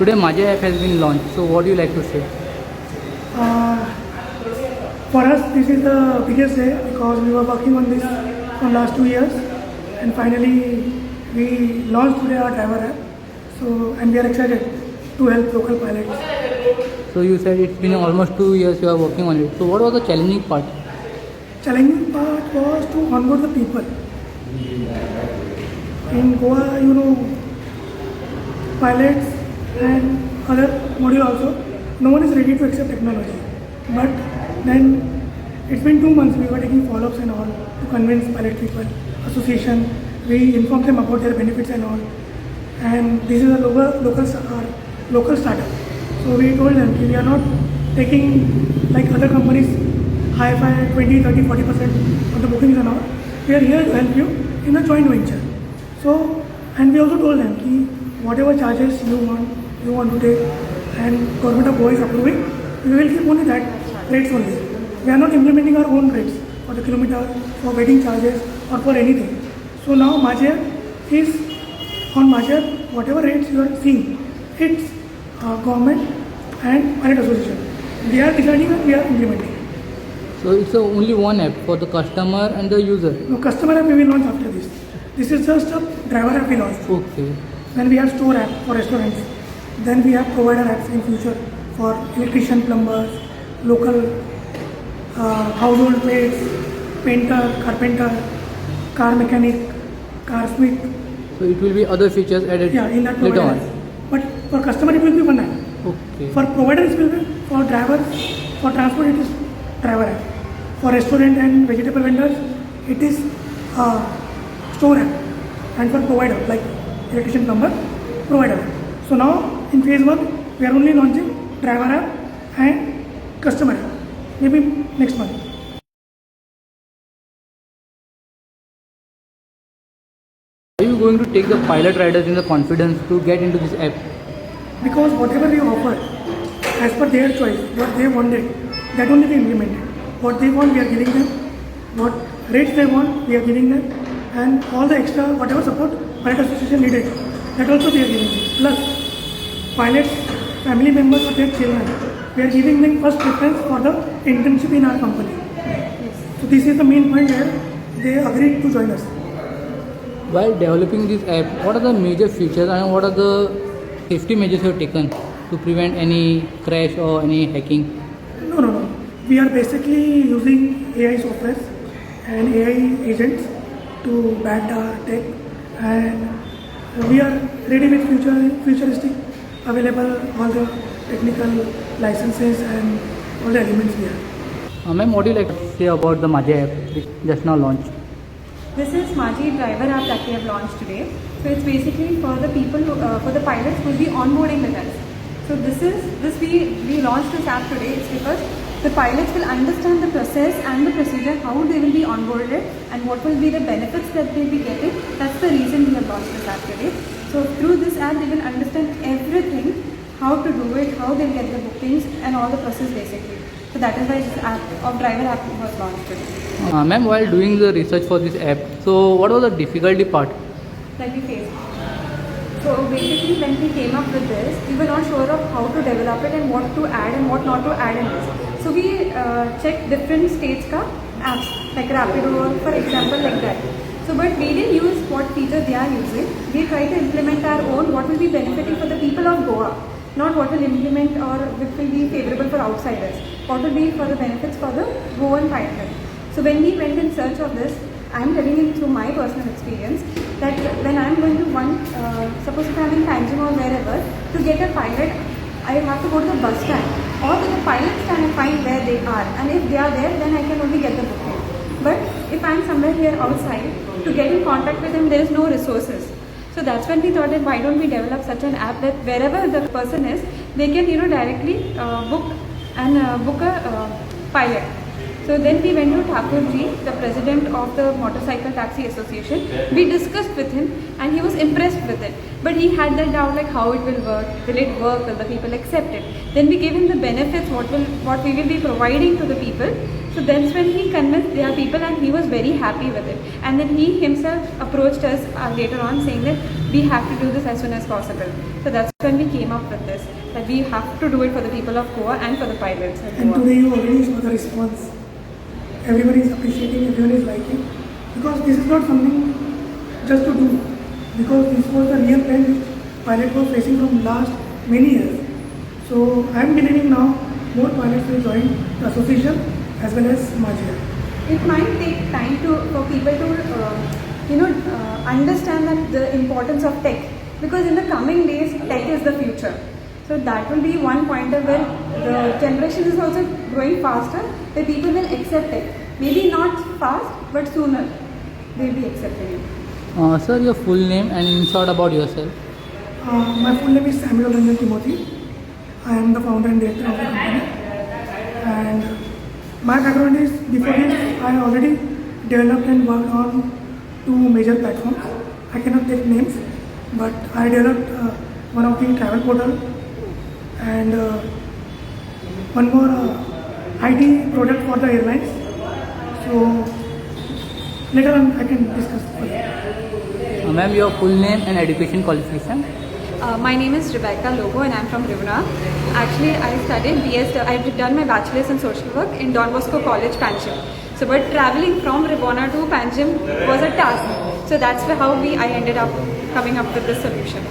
Today Maja app has been launched. So what do you like to say? For us, this is the biggest day because we were working on this for last 2 years, and finally we launched today our driver app. So, and we are excited to help local pilots. So you said it's been almost 2 years you are working on it. So what was the challenging part? Challenging part was to onboard the people. In Goa, you know, pilots and other module also, no one is ready to accept technology. But then it's been 2 months, we were taking follow-ups and all to convince pilot people, association, we informed them about their benefits and all. And this is a local startup. So we told them we are not taking like other companies high-fi 20, 30, 40% of the bookings and all. We are here to help you in a joint venture. So, and we also told them ki whatever charges you want to take and government of Goa is approving, we will keep only that rates only. We are not implementing our own rates for the kilometer, for waiting charges or for anything. So now Maja is on Maja, whatever rates you are seeing, it's government and pilot association. They are deciding and we are implementing. So it's only one app for the customer and the user. No, customer app we will launch after this. This is just a driver app we launched. Okay. Then we have store app for restaurants. Then we have provider apps in future for electrician, plumbers, local household trades, painter, carpenter, car mechanic, car smith. So it will be other features added In that later provider on. app. But for customer it will be one app. Okay. For providers it will be, for drivers, for transport it is driver app. For restaurant and vegetable vendors it is store app. And for provider like electrician, plumber, provider app. So now in phase 1 we are only launching driver app and customer app. Maybe next month. Are you going to take the pilot riders in the confidence to get into this app? Because whatever we offer, as per their choice, what they wanted, that only we implemented. What they want, we are giving them. What rates they want, we are giving them. And all the extra, whatever support pilot association needed, that also we are giving them. Plus, pilots, family members of their children, we are giving them first preference for the internship in our company. So this is the main point where they agreed to join us. While developing this app, what are the major features and what are the safety measures you have taken to prevent any crash or any hacking? No. We are basically using AI software and AI agents to back our tech, and we are ready with futuristic available all the technical licenses and all the elements we have. Ma'am, what do you like to say about the Maja app which just now launched? This is Maji driver app that we have launched today. So it's basically for the people, for the pilots who will be onboarding with us. So we launched this app today. It's because the pilots will understand the process and the procedure, how they will be onboarded and what will be the benefits that they'll be getting. That's the reason we have launched this app today. So through this app, they will understand everything, how to do it, how they'll get the bookings and all the process basically. So that is why this app of driver app was launched today. Ma'am, while doing the research for this app, so what was the difficulty part? That we faced. So basically when we came up with this, we were not sure of how to develop it and what to add and what not to add in this. So we checked different states ka apps like Rapido for example like that. So but we didn't use what features they are using. We tried to implement our own what will be benefiting for the people of Goa. Not what will implement or which will be favorable for outsiders. What will be for the benefits for the Goan pilot. So when we went in search of this, I am telling you through my personal experience that when I am going to suppose if I am in Tanjung or wherever, to get a pilot, I have to go to the bus stand or to the pilot stand and find where they are. And if they are there, then I can only get the booking. But if I am somewhere here outside, to get in contact with them, there is no resources. So that's when we thought that why don't we develop such an app that wherever the person is, they can directly book a pilot. So then we went to Thakurji, the president of the Motorcycle Taxi Association. We discussed with him and he was impressed with it. But he had that doubt like how it will work, will the people accept it? Then we gave him the benefits, what we will be providing to the people. So that's when he convinced their people, and he was very happy with it. And then he himself approached us later on saying that we have to do this as soon as possible. So that's when we came up with this, that we have to do it for the people of Goa and for the pilots of And Goa. today you already saw the response. Everyone is appreciating, everyone is liking. Because this is not something just to do. Because this was the real plan which pilot was facing from last many years. So I am believing now more pilots will join the association as well as Majia. It might take time for people to understand that the importance of tech, because in the coming days tech is the future. So that will be one pointer where the generation is also growing faster, where people will accept tech. Maybe not fast, but sooner they will be accepting it. Sir, your full name and in short about yourself. My full name is Samuel Ranjan Timothy. I am the founder and director of the company. And my background is, before this, I already developed and worked on 2 major platforms. I cannot take names, but I developed one of the travel portal and one more IT product for the airlines. So later on I can discuss further. Ma'am, your full name and education qualification. My name is Rebecca Lobo and I'm from Rivana. Actually, I studied I've done my bachelor's in social work in Don Bosco College, Panjim. So, but traveling from Rivana to Panjim was a task. So that's how I ended up coming up with this solution.